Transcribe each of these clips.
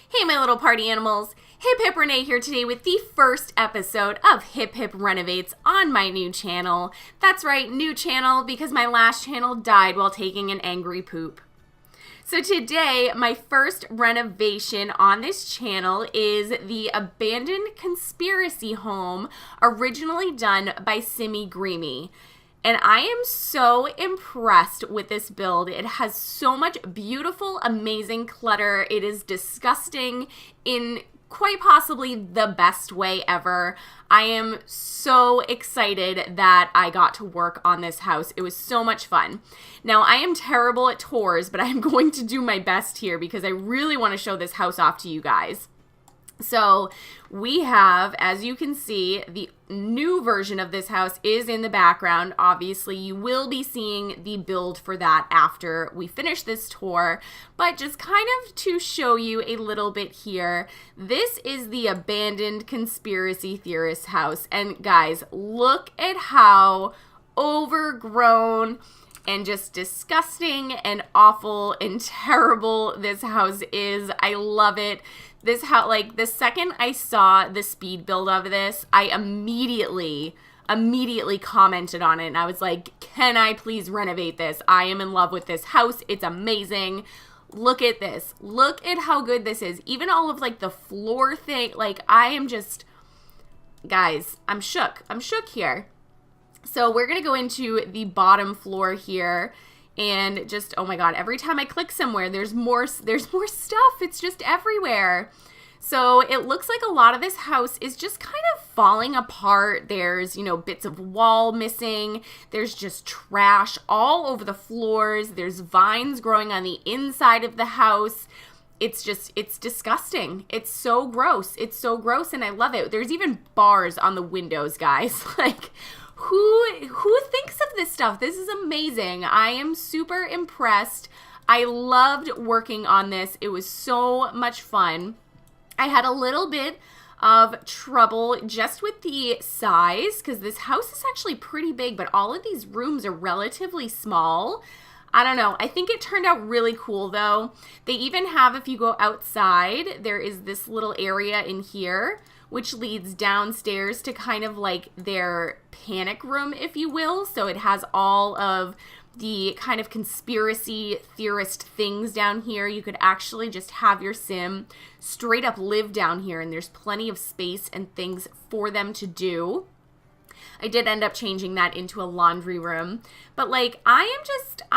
Hey my little party animals, hiphiprenee here today with the first episode of hiphiprenovates on my new channel. That's right, new channel because my last channel died while taking an angry poop. So today, my first renovation on this channel is the abandoned conspiracy home originally done by SimieGreemie. And I am so impressed with this build. It has so much beautiful, amazing clutter. It is disgusting in quite possibly the best way ever. I am so excited that I got to work on this house. It was so much fun. Now, I am terrible at tours, but I'm going to do my best here because I really want to show this house off to you guys. So we have, as you can see, the new version of this house is in the background. Obviously, you will be seeing the build for that after we finish this tour, but just kind of to show you a little bit here, this is the abandoned conspiracy theorist house. And guys, look at how overgrown and just disgusting and awful and terrible this house is. I love it. This house, like the second I saw the speed build of this, I immediately commented on it and I was like, can I please renovate this? I am in love with this house. It's amazing. Look at this. Look at how good this is. Even all of like the floor thing, like I am just, guys, I'm shook. I'm shook here. So we're going to go into the bottom floor here and just, oh my God, every time I click somewhere, there's more stuff. It's just everywhere. So it looks like a lot of this house is just kind of falling apart. There's, bits of wall missing. There's just trash all over the floors. There's vines growing on the inside of the house. It's disgusting. It's so gross. It's so gross and I love it. There's even bars on the windows, guys. Like, who thinks of this stuff? This is amazing. I am super impressed. I loved working on this. It was so much fun. I had a little bit of trouble just with the size because this house is actually pretty big, but all of these rooms are relatively small. I don't know. I think it turned out really cool though. They even have, if you go outside, there is this little area in here which leads downstairs to kind of like their panic room, if you will. So it has all of the kind of conspiracy theorist things down here. You could actually just have your sim straight up live down here and there's plenty of space and things for them to do. I did end up changing that into a laundry room, but like I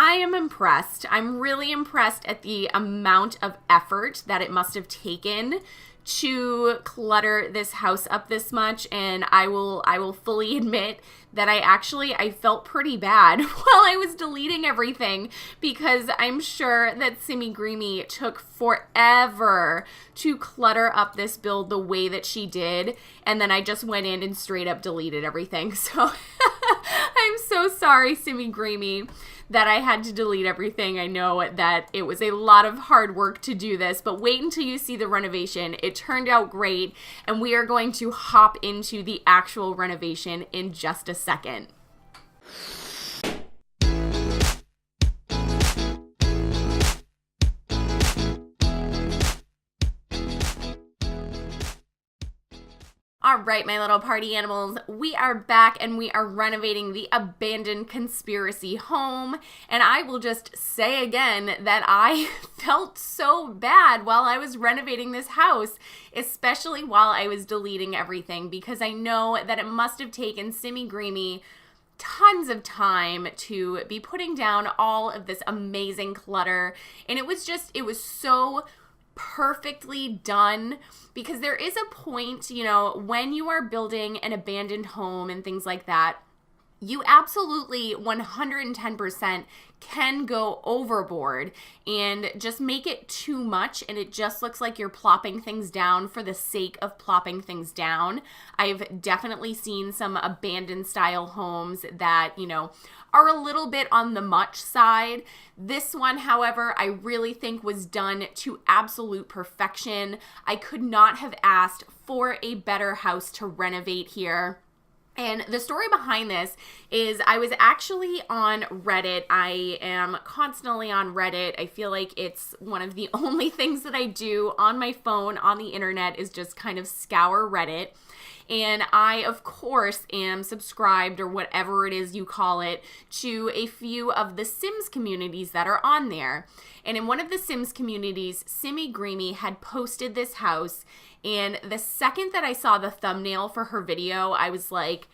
am impressed. I'm really impressed at the amount of effort that it must have taken to clutter this house up this much, and I will fully admit that I felt pretty bad while I was deleting everything because I'm sure that SimieGreemie took forever to clutter up this build the way that she did, and then I just went in and straight up deleted everything. So I'm so sorry, SimieGreemie, that I had to delete everything. I know that it was a lot of hard work to do this, but wait until you see the renovation. It turned out great, and we are going to hop into the actual renovation in just a second. All right, my little party animals, we are back and we are renovating the abandoned conspiracy home. And I will just say again that I felt so bad while I was renovating this house, especially while I was deleting everything, because I know that it must have taken SimieGreemie tons of time to be putting down all of this amazing clutter. And it was so perfectly done because there is a point, when you are building an abandoned home and things like that, you absolutely 110% can go overboard and just make it too much, and it just looks like you're plopping things down for the sake of plopping things down. I've definitely seen some abandoned style homes that, are a little bit on the much side. This one, however, I really think was done to absolute perfection. I could not have asked for a better house to renovate here. And the story behind this is I was actually on Reddit. I am constantly on Reddit. I feel like it's one of the only things that I do on my phone, on the internet, is just kind of scour Reddit. And I, of course, am subscribed, or whatever it is you call it, to a few of the Sims communities that are on there. And in one of the Sims communities, SimieGreemie had posted this house. And the second that I saw the thumbnail for her video, I was like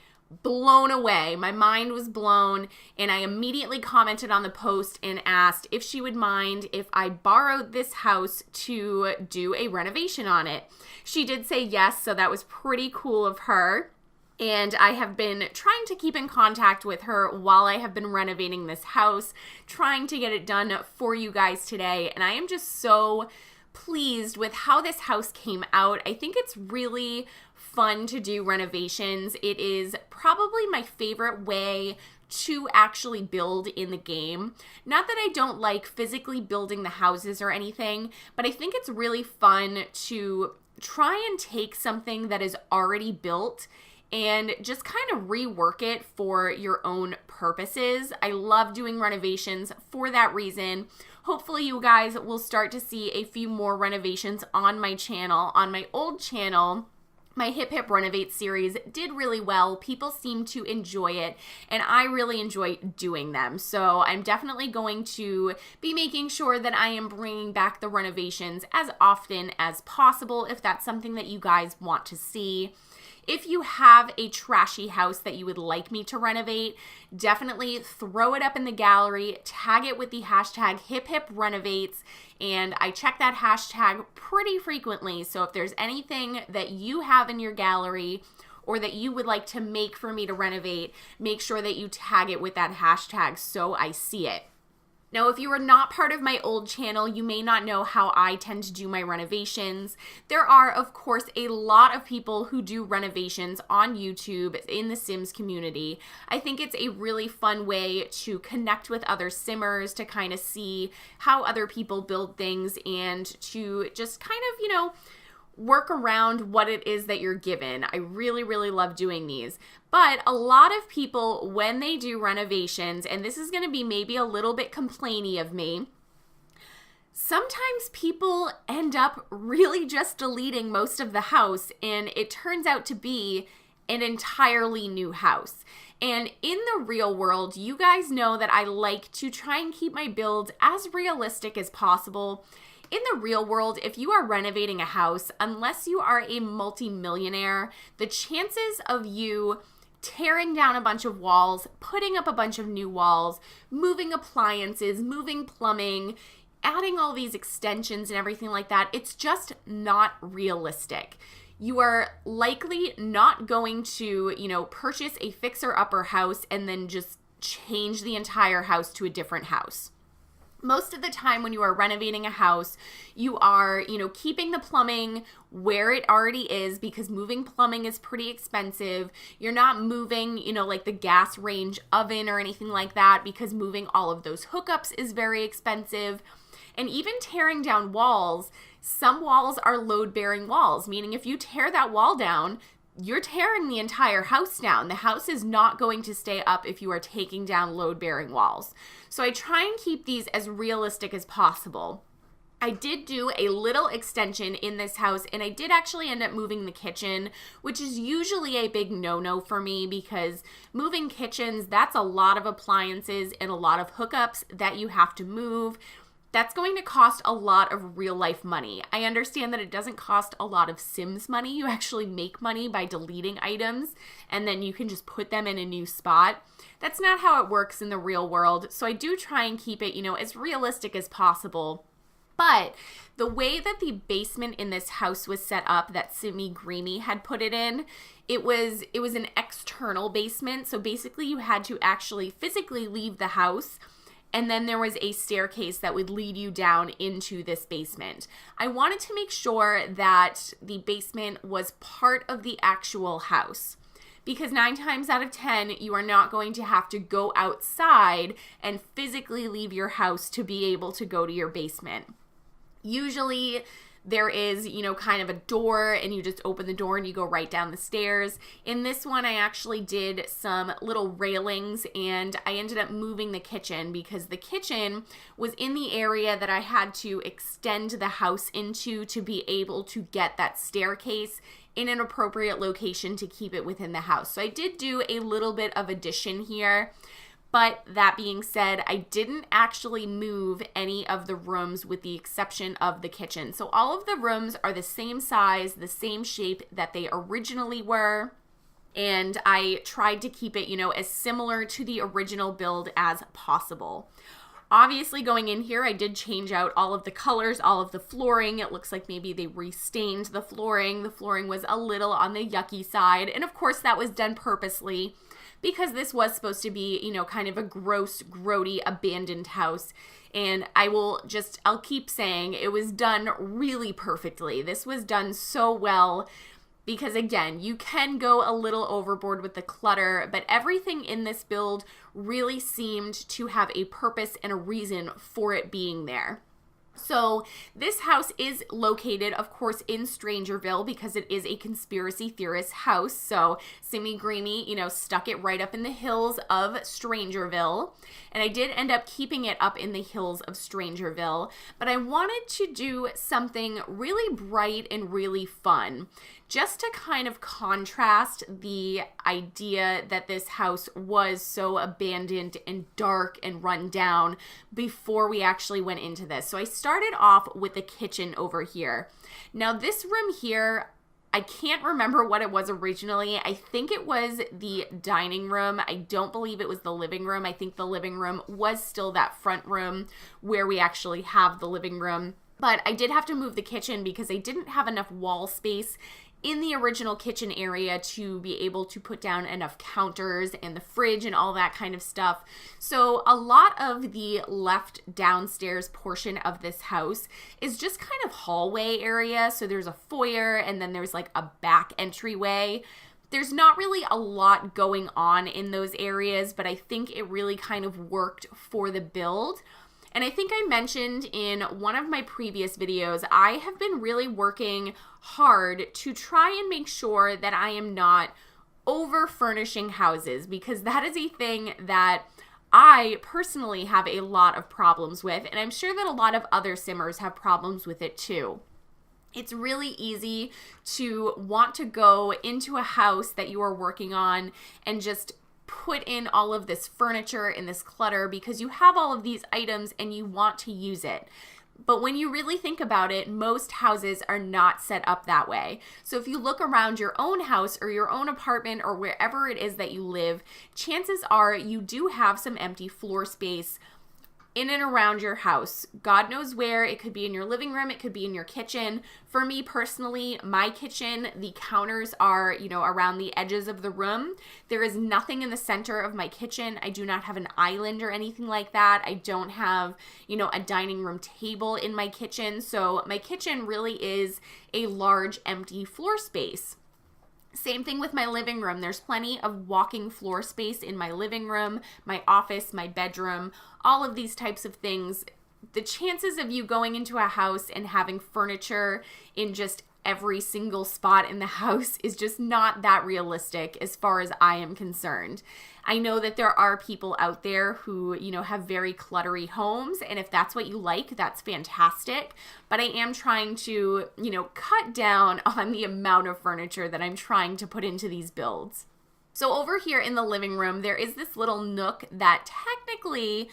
blown away. My mind was blown, and I immediately commented on the post and asked if she would mind if I borrowed this house to do a renovation on it. She did say yes, so that was pretty cool of her. And I have been trying to keep in contact with her while I have been renovating this house, trying to get it done for you guys today. And I am just so pleased with how this house came out. I think it's really fun to do renovations. It is probably my favorite way to actually build in the game. Not that I don't like physically building the houses or anything, but I think it's really fun to try and take something that is already built and just kind of rework it for your own purposes. I love doing renovations for that reason. Hopefully you guys will start to see a few more renovations on my channel. On my old channel, my hiphiprenovates series did really well. People seem to enjoy it, and I really enjoy doing them. So I'm definitely going to be making sure that I am bringing back the renovations as often as possible if that's something that you guys want to see. If you have a trashy house that you would like me to renovate, definitely throw it up in the gallery, tag it with the hashtag hiphiprennovates, and I check that hashtag pretty frequently. So if there's anything that you have in your gallery or that you would like to make for me to renovate, make sure that you tag it with that hashtag so I see it. Now, if you are not part of my old channel, you may not know how I tend to do my renovations. There are, of course, a lot of people who do renovations on YouTube in the Sims community. I think it's a really fun way to connect with other Simmers, to kind of see how other people build things, and to just kind of, work around what it is that you're given. I really, really love doing these. But a lot of people, when they do renovations, and this is going to be maybe a little bit complainy of me, sometimes people end up really just deleting most of the house, and it turns out to be an entirely new house. And in the real world, you guys know that I like to try and keep my builds as realistic as possible. In the real world, if you are renovating a house, unless you are a multi-millionaire, the chances of you tearing down a bunch of walls, putting up a bunch of new walls, moving appliances, moving plumbing, adding all these extensions and everything like that, it's just not realistic. You are likely not going to, purchase a fixer-upper house and then just change the entire house to a different house. Most of the time when you are renovating a house, you are, keeping the plumbing where it already is, because moving plumbing is pretty expensive. You're not moving, like the gas range oven or anything like that, because moving all of those hookups is very expensive. And even tearing down walls, some walls are load-bearing walls, meaning if you tear that wall down, you're tearing the entire house down. The house is not going to stay up if you are taking down load-bearing walls. So I try and keep these as realistic as possible. I did do a little extension in this house, and I did actually end up moving the kitchen, which is usually a big no-no for me, because moving kitchens, that's a lot of appliances and a lot of hookups that you have to move. That's going to cost a lot of real life money. I understand that it doesn't cost a lot of Sims money. You actually make money by deleting items, and then you can just put them in a new spot. That's not how it works in the real world. So I do try and keep it, as realistic as possible. But the way that the basement in this house was set up, that SimieGreemie had put it in, it was an external basement. So basically you had to actually physically leave the house, and then there was a staircase that would lead you down into this basement. I wanted to make sure that the basement was part of the actual house, because 9 times out of 10, you are not going to have to go outside and physically leave your house to be able to go to your basement. Usually, there is, you know, kind of a door and you just open the door and you go right down the stairs. In this one, I actually did some little railings and I ended up moving the kitchen because the kitchen was in the area that I had to extend the house into to be able to get that staircase in an appropriate location to keep it within the house. So I did do a little bit of addition here. But that being said, I didn't actually move any of the rooms with the exception of the kitchen. So all of the rooms are the same size, the same shape that they originally were. And I tried to keep it, you know, as similar to the original build as possible. Obviously, going in here, I did change out all of the colors, all of the flooring. It looks like maybe they restained the flooring. The flooring was a little on the yucky side. And of course, that was done purposely because this was supposed to be, you know, kind of a gross, grody, abandoned house. And I'll keep saying it was done really perfectly. This was done so well. Because again, you can go a little overboard with the clutter, but everything in this build really seemed to have a purpose and a reason for it being there. So this house is located, of course, in Strangerville because it is a conspiracy theorist house. So SimieGreemie, you know, stuck it right up in the hills of Strangerville. And I did end up keeping it up in the hills of Strangerville. But I wanted to do something really bright and really fun, just to kind of contrast the idea that this house was so abandoned and dark and run down before we actually went into this. So I started off with the kitchen over here. Now this room here, I can't remember what it was originally. I think it was the dining room. I don't believe it was the living room. I think the living room was still that front room where we actually have the living room. But I did have to move the kitchen because I didn't have enough wall space in the original kitchen area to be able to put down enough counters and the fridge and all that kind of stuff. So a lot of the left downstairs portion of this house is just kind of hallway area. So there's a foyer and then there's like a back entryway. There's not really a lot going on in those areas, but I think it really kind of worked for the build. And I think I mentioned in one of my previous videos, I have been really working hard to try and make sure that I am not over furnishing houses, because that is a thing that I personally have a lot of problems with, and I'm sure that a lot of other simmers have problems with it too. It's really easy to want to go into a house that you are working on and just put in all of this furniture and this clutter because you have all of these items and you want to use it. But when you really think about it, most houses are not set up that way. So if you look around your own house or your own apartment or wherever it is that you live, chances are you do have some empty floor space in and around your house. God knows where. It could be in your living room. It could be in your kitchen. For me personally, my kitchen, the counters are, you know, around the edges of the room. There is nothing in the center of my kitchen. I do not have an island or anything like that. I don't have, you know, a dining room table in my kitchen. So my kitchen really is a large empty floor space. Same thing with my living room. There's plenty of walking floor space in my living room, my office, my bedroom, all of these types of things. The chances of you going into a house and having furniture in just every single spot in the house is just not that realistic as far as I am concerned. I know that there are people out there who, you know, have very cluttery homes, and if that's what you like, that's fantastic. But I am trying to, you know, cut down on the amount of furniture that I'm trying to put into these builds. So over here in the living room, there is this little nook that technically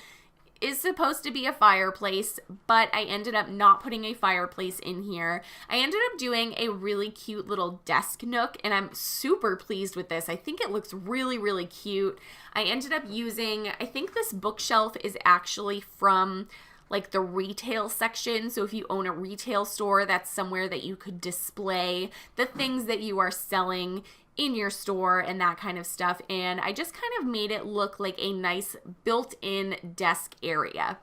is supposed to be a fireplace, but I ended up not putting a fireplace in here. I ended up doing a really cute little desk nook, and I'm super pleased with this. I think it looks really, really cute. I ended up using, I think this bookshelf is actually from like the retail section. So if you own a retail store, that's somewhere that you could display the things that you are selling in your store and that kind of stuff. And I just kind of made it look like a nice built-in desk area.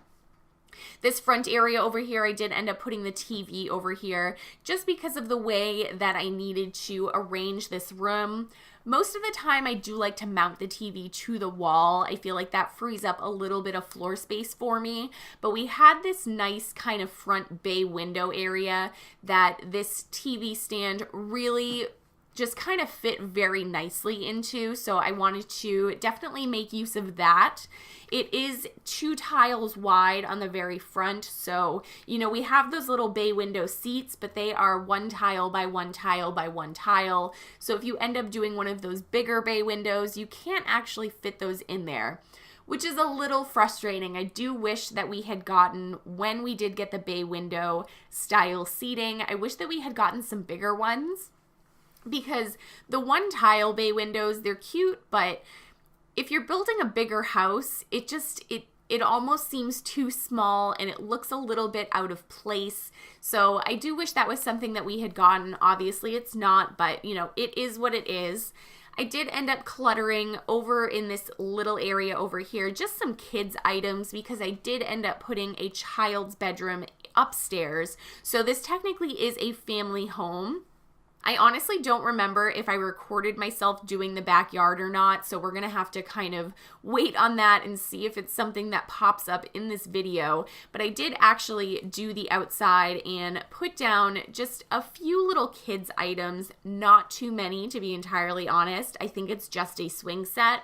This front area over here, I did end up putting the TV over here just because of the way that I needed to arrange this room. Most of the time, I do like to mount the TV to the wall. I feel like that frees up a little bit of floor space for me. But we had this nice kind of front bay window area that this TV stand really just kind of fit very nicely into, so I wanted to definitely make use of that. It is 2 tiles wide on the very front, so we have those little bay window seats, but they are 1 tile by 1 tile by 1 tile, so if you end up doing one of those bigger bay windows, you can't actually fit those in there, which is a little frustrating. I do wish that we had gotten, when we did get the bay window style seating, I wish that we had gotten some bigger ones. Because the 1 tile bay windows, they're cute, but if you're building a bigger house, it almost seems too small and it looks a little bit out of place. So I do wish that was something that we had gotten. Obviously it's not, but it is what it is. I did end up cluttering over in this little area over here, just some kids items, because I did end up putting a child's bedroom upstairs. So this technically is a family home. I honestly don't remember if I recorded myself doing the backyard or not, so we're going to have to kind of wait on that and see if it's something that pops up in this video. But I did actually do the outside and put down just a few little kids items, not too many to be entirely honest. I think it's just a swing set.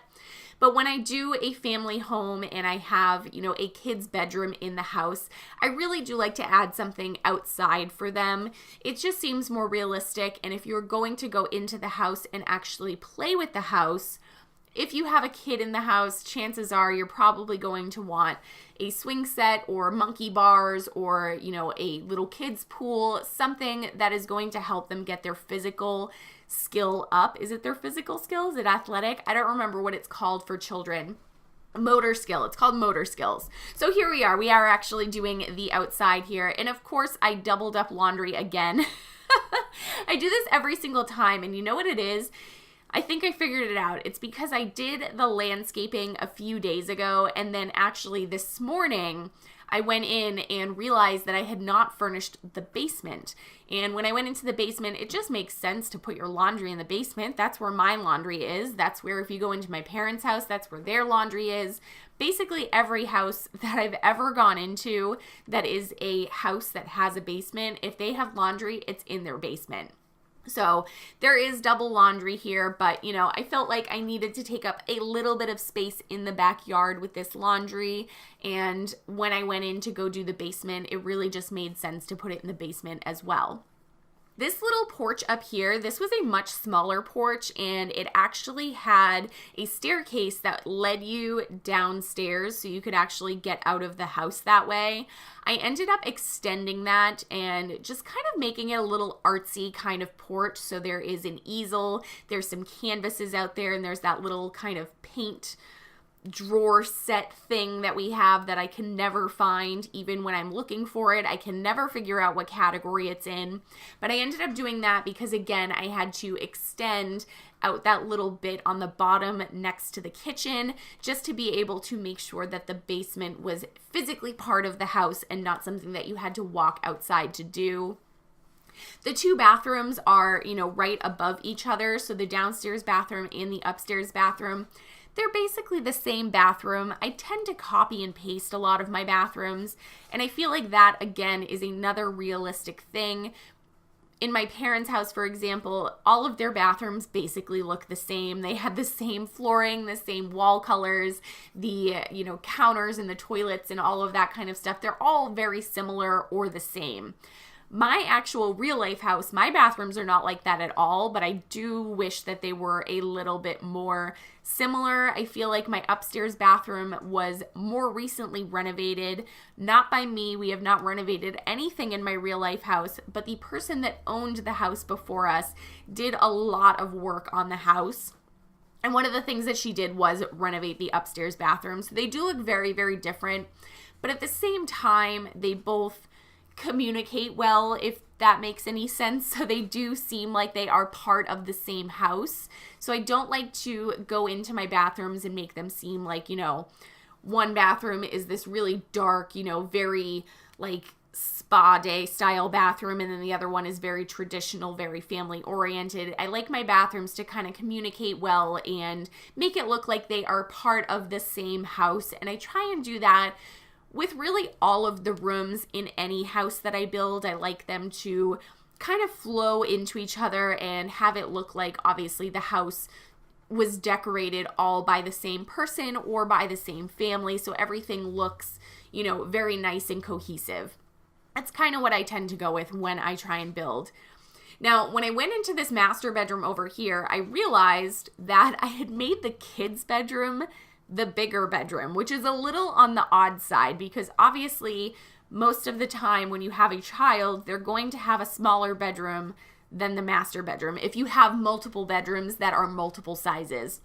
But when I do a family home and I have, a kid's bedroom in the house, I really do like to add something outside for them. It just seems more realistic. And if you're going to go into the house and actually play with the house, if you have a kid in the house, chances are you're probably going to want a swing set or monkey bars or, a little kids pool, something that is going to help them get their physical skill up. Is it their physical skill? Is it athletic? I don't remember what it's called for children. Motor skill. It's called motor skills. So here we are. We are actually doing the outside here. And of course, I doubled up laundry again. I do this every single time. And you know what it is? I think I figured it out. It's because I did the landscaping a few days ago, and then actually this morning I went in and realized that I had not furnished the basement. And when I went into the basement, it just makes sense to put your laundry in the basement. That's where my laundry is. That's where, if you go into my parents' house, that's where their laundry is. Basically every house that I've ever gone into that is a house that has a basement, if they have laundry, it's in their basement. So there is double laundry here, but I felt like I needed to take up a little bit of space in the backyard with this laundry. And when I went in to go do the basement, it really just made sense to put it in the basement as well. This little porch up here, this was a much smaller porch, and it actually had a staircase that led you downstairs so you could actually get out of the house that way. I ended up extending that and just kind of making it a little artsy kind of porch. So there is an easel, there's some canvases out there, and there's that little kind of paint drawer set thing that we have that I can never find. Even when I'm looking for it, I can never figure out what category it's in. But I ended up doing that because, again, I had to extend out that little bit on the bottom next to the kitchen just to be able to make sure that the basement was physically part of the house and not something that you had to walk outside to do. The 2 bathrooms are, right above each other. So the downstairs bathroom and the upstairs bathroom, they're basically the same bathroom. I tend to copy and paste a lot of my bathrooms, and I feel like that, again, is another realistic thing. In my parents' house, for example, all of their bathrooms basically look the same. They had the same flooring, the same wall colors, the, counters and the toilets and all of that kind of stuff. They're all very similar or the same. My actual real life house, my bathrooms are not like that at all, but I do wish that they were a little bit more similar. I feel like my upstairs bathroom was more recently renovated, not by me. We have not renovated anything in my real life house, but the person that owned the house before us did a lot of work on the house. And one of the things that she did was renovate the upstairs bathroom. So they do look very, very different, but at the same time, they both communicate well, if that makes any sense. So they do seem like they are part of the same house. So I don't like to go into my bathrooms and make them seem like, one bathroom is this really dark, very like spa day style bathroom, and then the other one is very traditional, very family oriented. I like my bathrooms to kind of communicate well and make it look like they are part of the same house, and I try and do that with really all of the rooms in any house that I build. I like them to kind of flow into each other and have it look like obviously the house was decorated all by the same person or by the same family, so everything looks, very nice and cohesive. That's kind of what I tend to go with when I try and build. Now, when I went into this master bedroom over here, I realized that I had made the kids' bedroom the bigger bedroom, which is a little on the odd side because obviously most of the time when you have a child, they're going to have a smaller bedroom than the master bedroom if you have multiple bedrooms that are multiple sizes.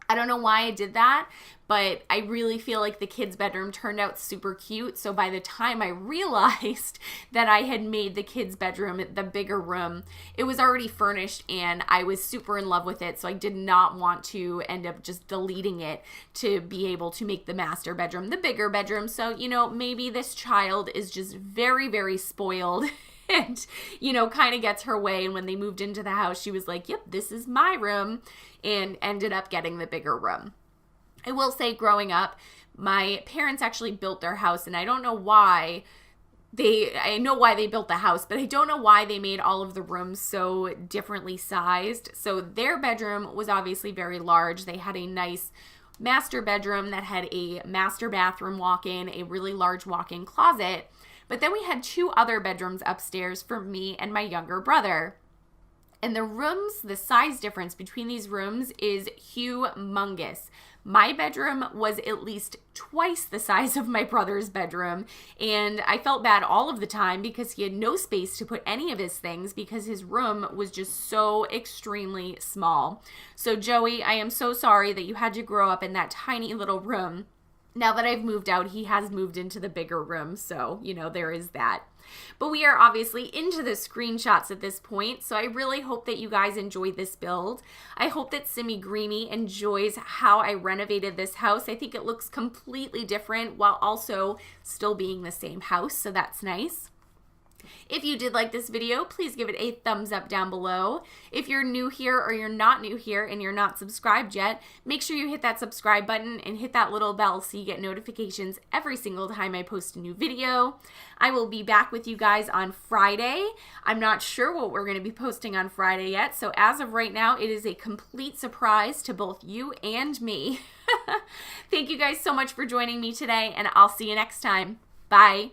I don't know why I did that, but I really feel like the kids' bedroom turned out super cute. So by the time I realized that I had made the kids' bedroom the bigger room, it was already furnished and I was super in love with it. So I did not want to end up just deleting it to be able to make the master bedroom the bigger bedroom. So, maybe this child is just very, very spoiled and, kind of gets her way. And when they moved into the house, she was like, yep, this is my room, and ended up getting the bigger room. I will say growing up, my parents actually built their house, and I don't know why I know why they built the house, but I don't know why they made all of the rooms so differently sized. So their bedroom was obviously very large. They had a nice master bedroom that had a master bathroom walk-in, a really large walk-in closet. But then we had 2 other bedrooms upstairs for me and my younger brother. And the size difference between these rooms is humongous. My bedroom was at least twice the size of my brother's bedroom, and I felt bad all of the time because he had no space to put any of his things because his room was just so extremely small. So Joey, I am so sorry that you had to grow up in that tiny little room. Now that I've moved out, he has moved into the bigger room, so, there is that. But we are obviously into the screenshots at this point, so I really hope that you guys enjoyed this build. I hope that SimieGreemie enjoys how I renovated this house. I think it looks completely different while also still being the same house, so that's nice. If you did like this video, please give it a thumbs up down below. If you're new here or you're not new here and you're not subscribed yet, make sure you hit that subscribe button and hit that little bell so you get notifications every single time I post a new video. I will be back with you guys on Friday. I'm not sure what we're going to be posting on Friday yet, so as of right now, it is a complete surprise to both you and me. Thank you guys so much for joining me today, and I'll see you next time. Bye.